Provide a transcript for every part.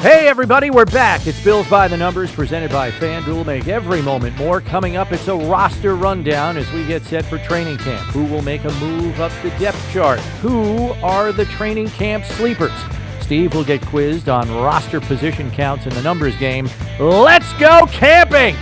Hey everybody, we're back. It's Bills by the Numbers presented by FanDuel. Make every moment more. Coming up, it's a roster rundown as we get set for training camp. Who will make a move up the depth chart? Who are the training camp sleepers? Steve will get quizzed on roster position counts in the numbers game. Let's go camping!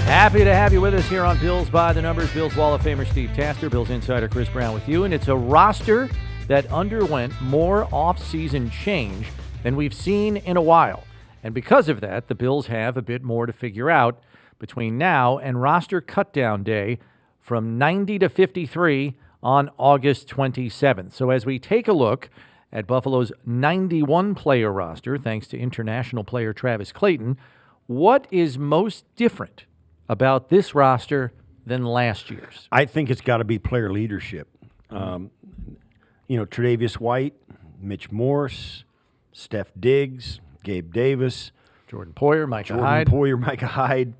Happy to have you with us here on Bills by the Numbers. Bills Wall of Famer Steve Tasker, Bills insider Chris Brown with you. And it's a roster that underwent more off-season change than we've seen in a while. And because of that, the Bills have a bit more to figure out between now and roster cutdown day from 90 to 53 on August 27th. So as we take a look at Buffalo's 91-player roster, thanks to international player Travis Clayton, what is most different about this roster than last year's? I think it's got to be player leadership. Tre'Davious White, Mitch Morse, Steph Diggs, Gabe Davis, Jordan Poyer, Micah Hyde.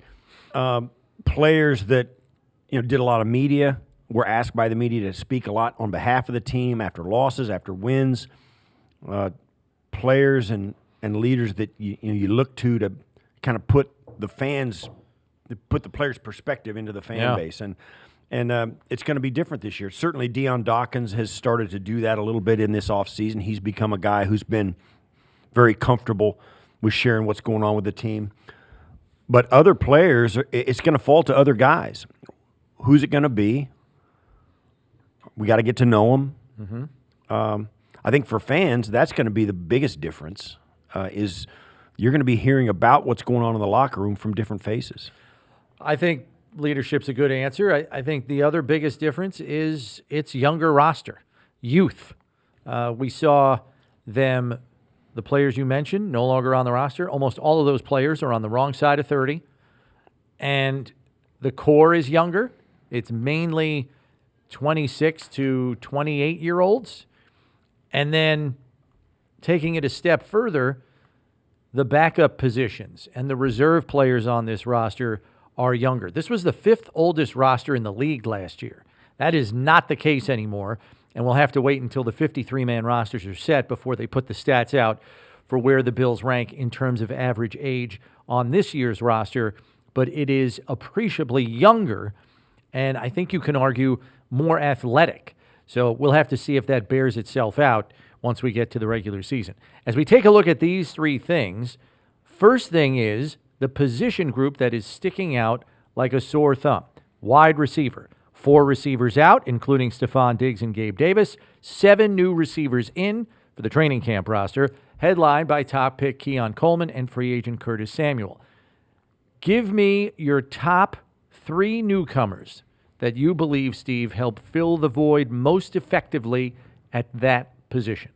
Players that did a lot of media, were asked by the media to speak a lot on behalf of the team after losses, after wins. Players and leaders that you look to kind of put the players' perspective into the fan base. And it's going to be different this year. Certainly Deion Dawkins has started to do that a little bit in this offseason. He's become a guy who's been very comfortable with sharing what's going on with the team. But other players, it's going to fall to other guys. Who's it going to be? We got to get to know them. Mm-hmm. I think for fans, that's going to be the biggest difference, is you're going to be hearing about what's going on in the locker room from different faces. I think leadership's a good answer. I think the other biggest difference is its younger roster, youth. We saw them, the players you mentioned, no longer on the roster. Almost all of those players are on the wrong side of 30. And the core is younger. It's mainly 26 to 28-year-olds. And then taking it a step further, the backup positions and the reserve players on this roster are younger. This was the fifth oldest roster in the league last year. That is not the case anymore, and we'll have to wait until the 53-man rosters are set before they put the stats out for where the Bills rank in terms of average age on this year's roster, but it is appreciably younger, and I think you can argue more athletic. So we'll have to see if that bears itself out once we get to the regular season. As we take a look at these three things, first thing is the position group that is sticking out like a sore thumb. Wide receiver. 4 receivers out, including Stephon Diggs and Gabe Davis. 7 new receivers in for the training camp roster, headlined by top pick Keon Coleman and free agent Curtis Samuel. Give me your top 3 newcomers that you believe, Steve, help fill the void most effectively at that position.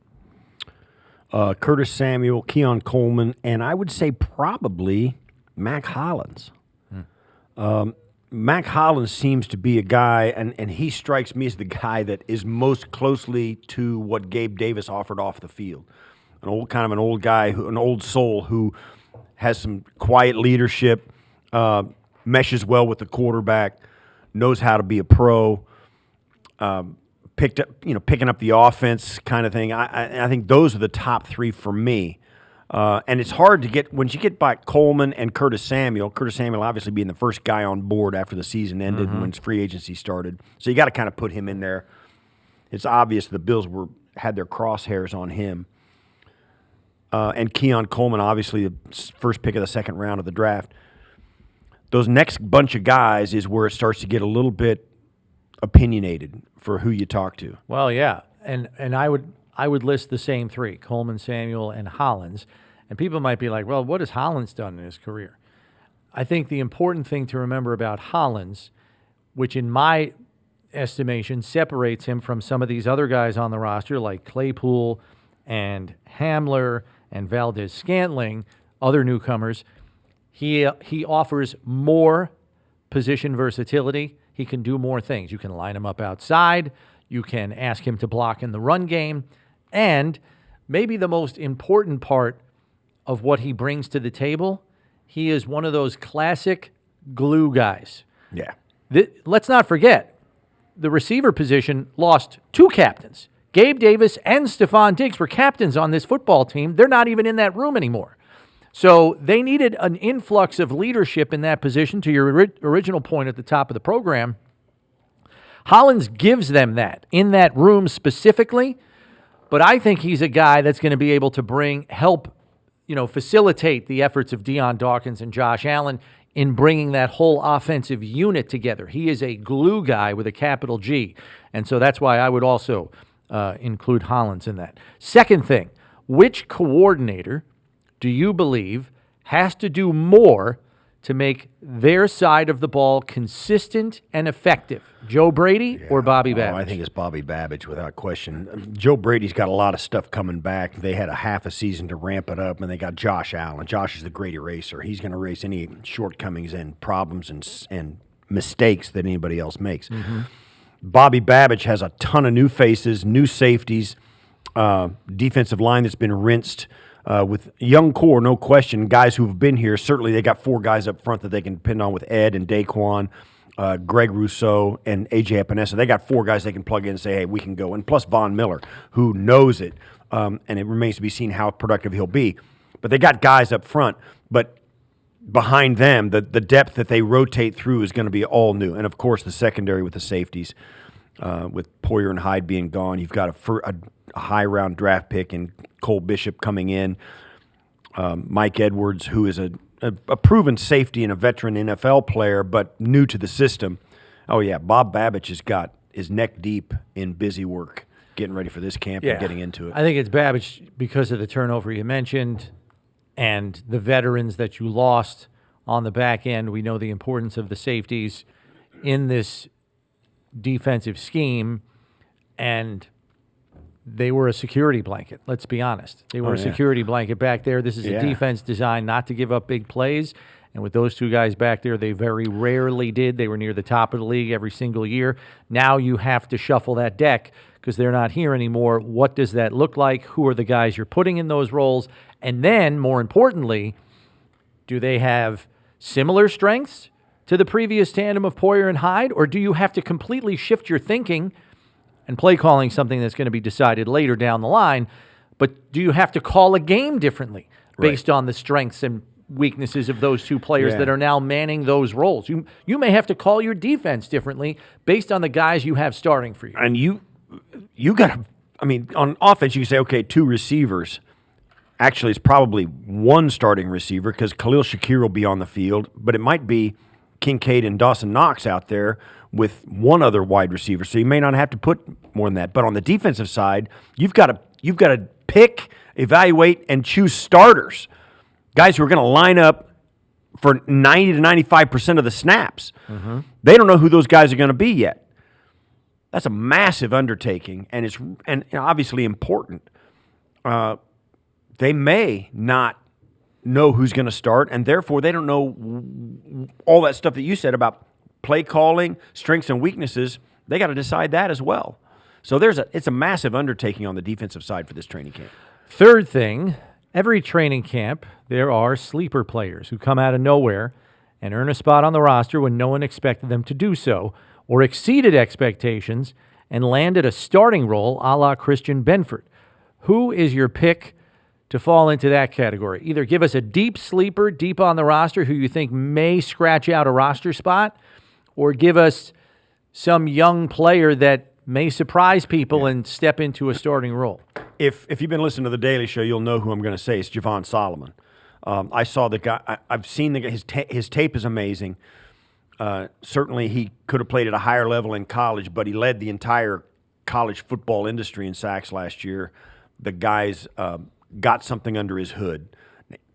Curtis Samuel, Keon Coleman, and I would say probably Mac Hollins. Mac Hollins seems to be a guy, and he strikes me as the guy that is most closely to what Gabe Davis offered off the field. An old guy, an old soul who has some quiet leadership, meshes well with the quarterback, knows how to be a pro, picking up the offense kind of thing. I think those are the top 3 for me. And it's hard to get, when you get by Coleman and Curtis Samuel obviously being the first guy on board after the season ended when free agency started. So you got to kind of put him in there. It's obvious the Bills had their crosshairs on him. And Keon Coleman, obviously the first pick of the second round of the draft. Those next bunch of guys is where it starts to get a little bit opinionated for who you talk to. Well, yeah. And I would list the same 3, Coleman, Samuel, and Hollins. And people might be like, well, what has Hollins done in his career? I think the important thing to remember about Hollins, which in my estimation separates him from some of these other guys on the roster like Claypool and Hamler and Valdez-Scantling, other newcomers, he offers more position versatility. He can do more things. You can line him up outside. You can ask him to block in the run game. And maybe the most important part of what he brings to the table, he is one of those classic glue guys. Yeah. Let's not forget, the receiver position lost 2 captains. Gabe Davis and Stephon Diggs were captains on this football team. They're not even in that room anymore. So they needed an influx of leadership in that position, to your original point at the top of the program. Hollins gives them that in that room specifically, but I think he's a guy that's going to be able to help facilitate the efforts of Deion Dawkins and Josh Allen in bringing that whole offensive unit together. He is a glue guy with a capital G, and so that's why I would also include Hollins in that. Second thing, which coordinator do you believe has to do more to make their side of the ball consistent and effective? Joe Brady or Bobby Babbage? I think it's Bobby Babbage without question. Joe Brady's got a lot of stuff coming back. They had a half a season to ramp it up, and they got Josh Allen. Josh is the great eraser. He's going to erase any shortcomings and problems and mistakes that anybody else makes. Mm-hmm. Bobby Babbage has a ton of new faces, new safeties, defensive line that's been rinsed. With young core, no question, guys who've been here. Certainly they got 4 guys up front that they can depend on with Ed and Daquan, Greg Rousseau, and A.J. Epinesa. They got 4 guys they can plug in and say, hey, we can go. And plus Von Miller, who knows it, and it remains to be seen how productive he'll be. But they got guys up front. But behind them, the depth that they rotate through is going to be all new. And, of course, the secondary with the safeties, with Poyer and Hyde being gone. You've got a high-round draft pick and Cole Bishop coming in. Mike Edwards, who is a proven safety and a veteran NFL player, but new to the system. Oh, yeah, Bob Babbage is neck deep in busy work, getting ready for this camp and getting into it. I think it's Babbage because of the turnover you mentioned and the veterans that you lost on the back end. We know the importance of the safeties in this defensive scheme, and they were a security blanket. Let's be honest. They were a security blanket back there. This is a defense designed not to give up big plays. And with those 2 guys back there, they very rarely did. They were near the top of the league every single year. Now you have to shuffle that deck because they're not here anymore. What does that look like? Who are the guys you're putting in those roles? And then, more importantly, do they have similar strengths to the previous tandem of Poyer and Hyde? Or do you have to completely shift your thinking and play calling something that's going to be decided later down the line, but do you have to call a game differently based on the strengths and weaknesses of those 2 players that are now manning those roles? You may have to call your defense differently based on the guys you have starting for you. And you got to, on offense, you can say, okay, 2 receivers. Actually, it's probably 1 starting receiver because Khalil Shakir will be on the field, but it might be Kincaid and Dawson Knox out there with 1 other wide receiver, so you may not have to put more than that. But on the defensive side, you've got to pick, evaluate, and choose starters, guys who are going to line up for 90 to 95% of the snaps. Mm-hmm. They don't know who those guys are going to be yet. That's a massive undertaking, and it's obviously important. They may not know who's going to start, and therefore they don't know all that stuff that you said about play calling, strengths and weaknesses. They got to decide that as well. So it's a massive undertaking on the defensive side for this training camp. Third thing, every training camp, there are sleeper players who come out of nowhere and earn a spot on the roster when no one expected them to do so, or exceeded expectations and landed a starting role a la Christian Benford. Who is your pick to fall into that category? Either give us a deep sleeper, deep on the roster, who you think may scratch out a roster spot, or give us some young player that may surprise people and step into a starting role. If you've been listening to The Daily Show, you'll know who I'm going to say. It's Javon Solomon. I saw the guy. I've seen the guy. His tape is amazing. Certainly, he could have played at a higher level in college, but he led the entire college football industry in sacks last year. The guy's got something under his hood.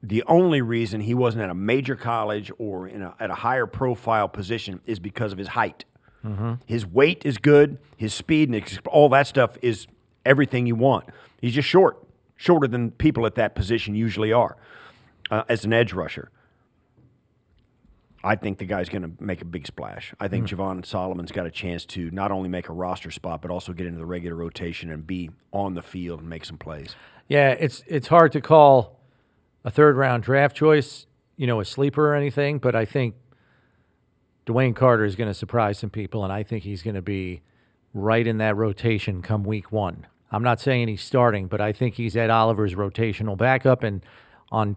The only reason he wasn't at a major college or at a higher profile position is because of his height. Mm-hmm. His weight is good. His speed and all that stuff is everything you want. He's just shorter than people at that position usually are as an edge rusher. I think the guy's going to make a big splash. I think Javon Solomon's got a chance to not only make a roster spot, but also get into the regular rotation and be on the field and make some plays. Yeah, it's hard to call a third-round draft choice, a sleeper or anything, but I think Dwayne Carter is going to surprise some people, and I think he's going to be right in that rotation come week 1. I'm not saying he's starting, but I think he's Ed Oliver's rotational backup, and on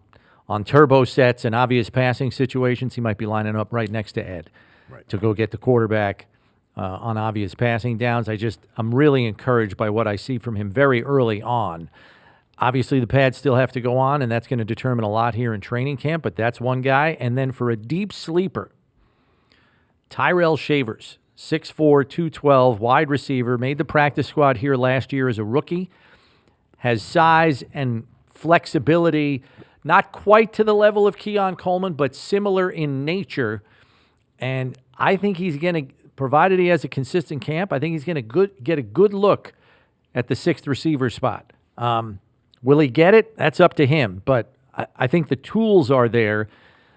turbo sets and obvious passing situations, he might be lining up right next to Ed to go get the quarterback on obvious passing downs. I'm really encouraged by what I see from him very early on. Obviously, the pads still have to go on, and that's going to determine a lot here in training camp, but that's one guy. And then for a deep sleeper, Tyrell Shavers, 6'4", 212, wide receiver, made the practice squad here last year as a rookie, has size and flexibility, not quite to the level of Keon Coleman, but similar in nature. And I think he's going to, provided he has a consistent camp, I think he's going to get a good look at the 6th receiver spot. Will he get it? That's up to him. But I think the tools are there.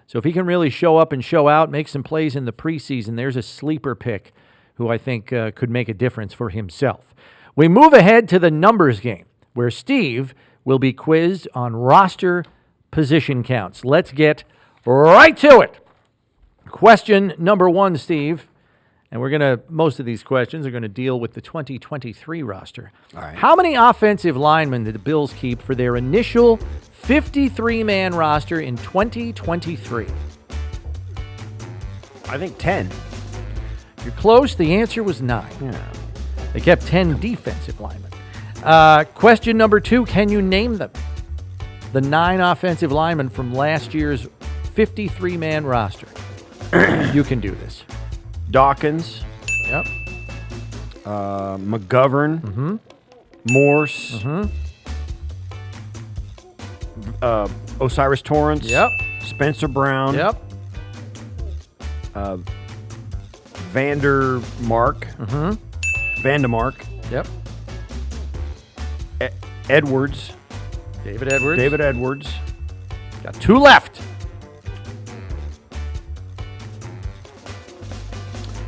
So if he can really show up and show out, make some plays in the preseason, there's a sleeper pick who I think could make a difference for himself. We move ahead to the numbers game, where Steve will be quizzed on roster position counts. Let's get right to it. Question number 1, Steve. And most of these questions are going to deal with the 2023 roster. All right. How many offensive linemen did the Bills keep for their initial 53-man roster in 2023? I think 10. You're close. The answer was 9. Yeah. They kept 10 defensive linemen. Question number 2, can you name them? The 9 offensive linemen from last year's 53-man roster. You can do this. Dawkins. Yep. McGovern. Mm-hmm. Morse. Mm-hmm. Osiris Torrance. Yep. Spencer Brown. Yep. Vandermark. Mm-hmm. Vandemark. Yep. Edwards. David Edwards. David Edwards. Got 2 left.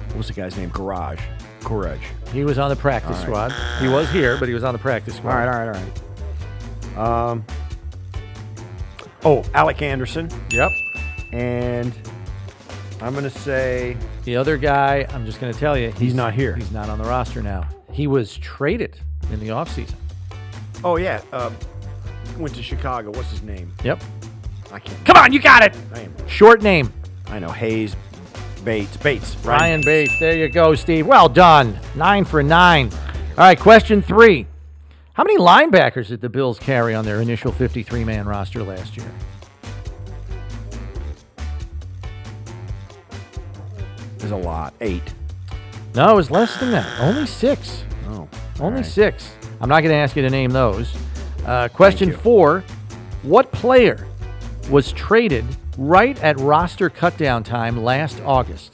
What was the guy's name? Courage. He was on the practice squad. He was here, but he was on the practice squad. All right. Alec Anderson. Yep. And I'm going to say The other guy, I'm just going to tell you. he's not here. He's not on the roster now. He was traded in the offseason. Oh, yeah. Went to Chicago. What's his name? Yep. I can't. Come on, you got it. Short name. I know. Hayes. Bates. Ryan Bates. There you go, Steve. Well done. 9 for 9. All right, question 3. How many linebackers did the Bills carry on their initial 53-man roster last year? There's a lot. 8. No, it was less than that. Only 6. Oh. Only 6. I'm not going to ask you to name those. Question 4. What player was traded right at roster cutdown time last August?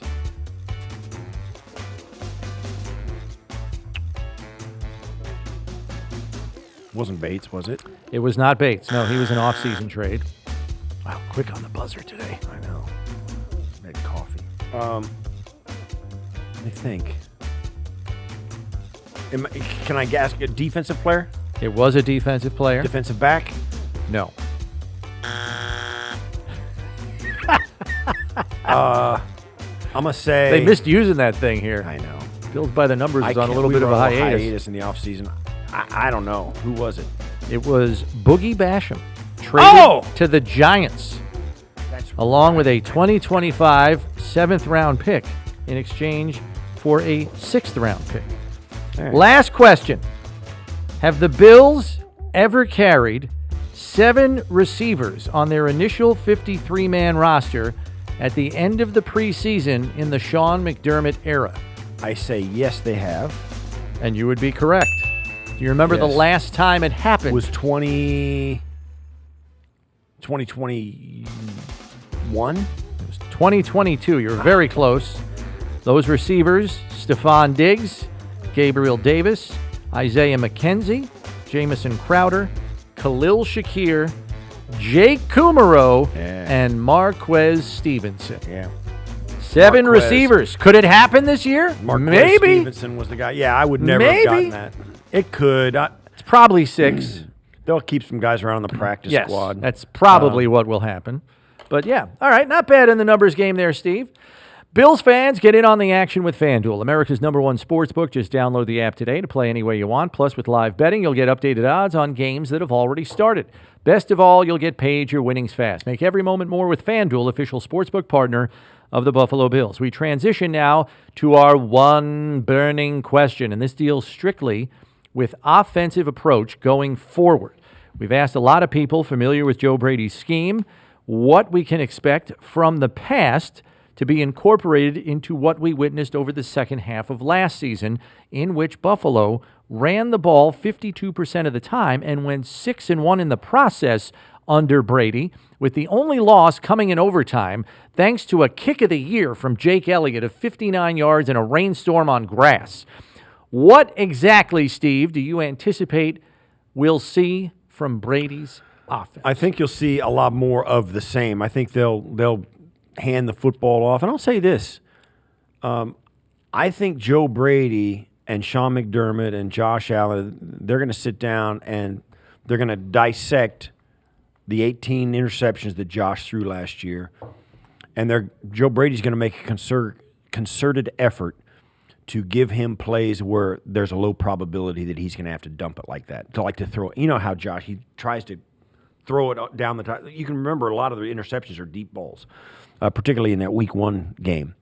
Wasn't Bates, was it? It was not Bates. No, he was an off-season trade. Wow, quick on the buzzer today. I know. Made coffee. Let me think. Can I ask a defensive player? It was a defensive player. Defensive back? No. I'm going to say... They missed using that thing here. I know. Bills by the numbers is on a little we bit of were a on hiatus. in the offseason. I don't know. Who was it? It was Boogie Basham, traded to the Giants, along with a 2025 7th-round pick in exchange for a 6th-round pick. Right. Last question. Have the Bills ever carried 7 receivers on their initial 53-man roster at the end of the preseason in the Sean McDermott era? I say yes, they have. And you would be correct. Do you remember the Yes. last time it happened? It was 2021? It was 2022. You're very close. Those receivers, Stephon Diggs, Gabriel Davis, Isaiah McKenzie, Jamison Crowder, Khalil Shakir, Jake Kumaro, and Marquez Stevenson. Yeah. 7 Marquez. receivers. Could it happen this year? Marquez Maybe. Stevenson was the guy. Yeah, I would never have gotten that. It could. It's probably 6. They'll keep some guys around the practice Yes, squad. that's probably what will happen. But yeah, all right, not bad in the numbers game there, Steve. Bills fans, get in on the action with FanDuel, America's #1 sportsbook. Just download the app today to play any way you want. Plus, with live betting, you'll get updated odds on games that have already started. Best of all, you'll get paid your winnings fast. Make every moment more with FanDuel, official sportsbook partner of the Buffalo Bills. We transition now to our one burning question, and this deals strictly with offensive approach going forward. We've asked a lot of people familiar with Joe Brady's scheme what we can expect from the past to be incorporated into what we witnessed over the second half of last season, in which Buffalo ran the ball 52% of the time and went 6-1 in the process under Brady, with the only loss coming in overtime thanks to a kick of the year from Jake Elliott of 59 yards in a rainstorm on grass. What exactly, Steve, do you anticipate we'll see from Brady's offense? I think you'll see a lot more of the same. I think they'll hand the football off. And I'll say this. I think Joe Brady and Sean McDermott and Josh Allen, they're going to sit down and they're going to dissect the 18 interceptions that Josh threw last year. And Joe Brady's going to make a concerted effort to give him plays where there's a low probability that he's going to have to dump it like that. To throw it. You know how Josh, he tries to throw it down the top. You can remember a lot of the interceptions are deep balls. Particularly in that Week 1 game.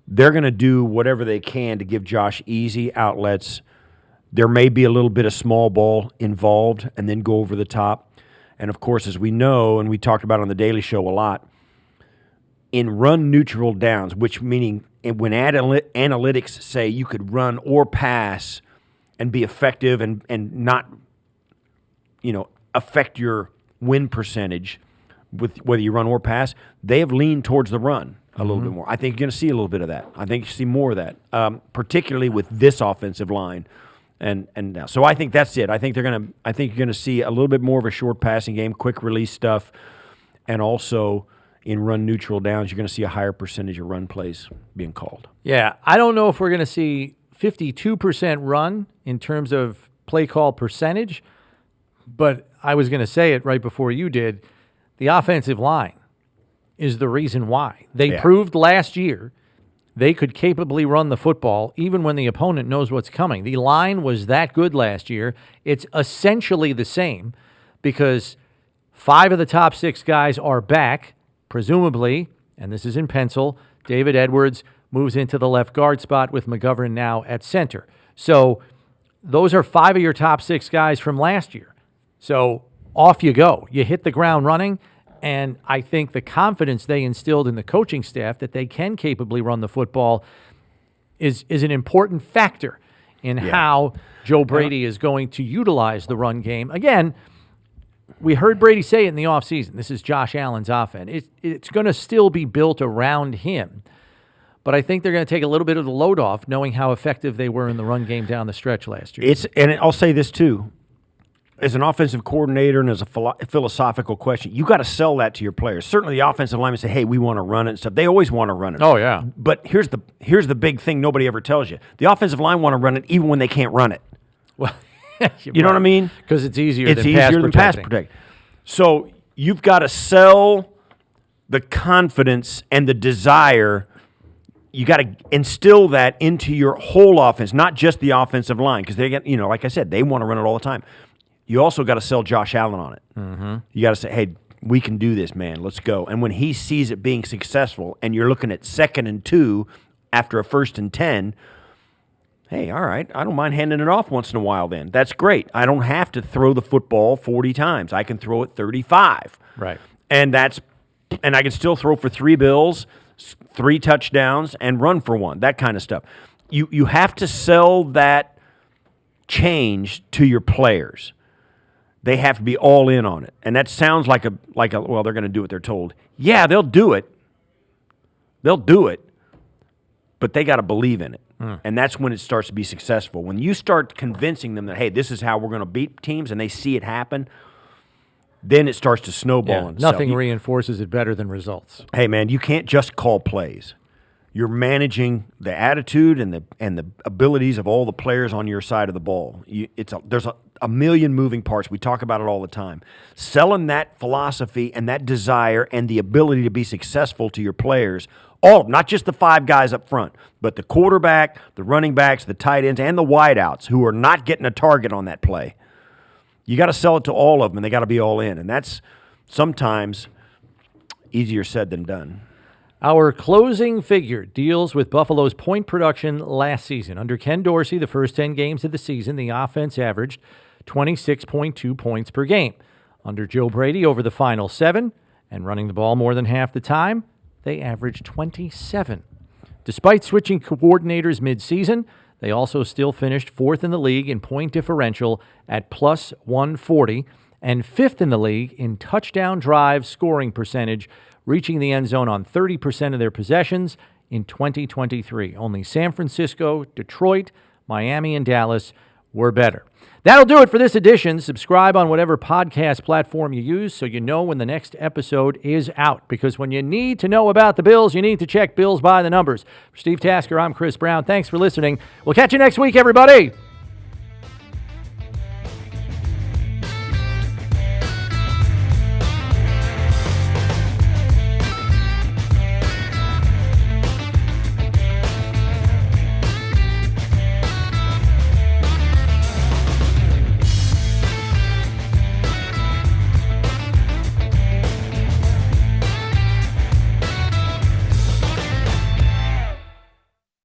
They're going to do whatever they can to give Josh easy outlets. There may be a little bit of small ball involved and then go over the top. And, of course, as we know, and we talked about on the Daily Show a lot, in run-neutral downs, which meaning when analytics say you could run or pass and be effective and not, affect your win percentage, with whether you run or pass, they have leaned towards the run a little bit more. I think you're going to see a little bit of that. I think you see more of that, particularly with this offensive line. And so I think that's it. I think you're going to see a little bit more of a short passing game, quick release stuff, and also in run neutral downs, you're going to see a higher percentage of run plays being called. Yeah, I don't know if we're going to see 52% run in terms of play call percentage, but I was going to say it right before you did. The offensive line is the reason why. They proved last year they could capably run the football even when the opponent knows what's coming. The line was that good last year. It's essentially the same because 5 of the top 6 guys are back, presumably, and this is in pencil. David Edwards moves into the left guard spot with McGovern now at center. So those are 5 of your top 6 guys from last year. So off you go. You hit the ground running, and I think the confidence they instilled in the coaching staff that they can capably run the football is an important factor in how Joe Brady is going to utilize the run game. Again, we heard Brady say it in the offseason. This is Josh Allen's offense. It's going to still be built around him, but I think they're going to take a little bit of the load off knowing how effective they were in the run game down the stretch last year. And I'll say this too. As an offensive coordinator and as a philosophical question, you got to sell that to your players. Certainly the offensive linemen say, hey, we want to run it and stuff. They always want to run it. Oh, yeah. But here's the big thing nobody ever tells you. The offensive line want to run it even when they can't run it. Well, you know what I mean? Because it's easier than pass protecting. So you've got to sell the confidence and the desire. You got to instill that into your whole offense, not just the offensive line, because they get, like I said, they want to run it all the time. You also got to sell Josh Allen on it. Mm-hmm. You got to say, hey, we can do this, man. Let's go. And when he sees it being successful and you're looking at 2nd and 2 after a 1st and 10, hey, all right, I don't mind handing it off once in a while then. That's great. I don't have to throw the football 40 times. I can throw it 35. Right. And I can still throw for 3 bills, 3 touchdowns, and run for 1, that kind of stuff. You have to sell that change to your players. They have to be all in on it. And that sounds like well, they're going to do what they're told. Yeah, they'll do it. They'll do it. But they got to believe in it. And that's when it starts to be successful. When you start convincing them that, hey, this is how we're going to beat teams, and they see it happen, then it starts to snowball. Nothing reinforces it better than results. Hey, man, you can't just call plays. you're managing the attitude and the abilities of all the players on your side of the ball. There's a million moving parts. We talk about it all the time. Selling that philosophy and that desire and the ability to be successful to your players, all of them, not just the 5 guys up front, but the quarterback, the running backs, the tight ends, and the wideouts who are not getting a target on that play. You got to sell it to all of them, and they got to be all in. And that's sometimes easier said than done. Our closing figure deals with Buffalo's point production last season. Under Ken Dorsey, the first 10 games of the season, the offense averaged 26.2 points per game. Under Joe Brady, over the final 7, and running the ball more than half the time, they averaged 27. Despite switching coordinators midseason, they also still finished 4th in the league in point differential at plus 140 and 5th in the league in touchdown drive scoring percentage, reaching the end zone on 30% of their possessions in 2023. Only San Francisco, Detroit, Miami, and Dallas were better. That'll do it for this edition. Subscribe on whatever podcast platform you use so you know when the next episode is out. Because when you need to know about the Bills, you need to check Bills by the numbers. For Steve Tasker, I'm Chris Brown. Thanks for listening. We'll catch you next week, everybody.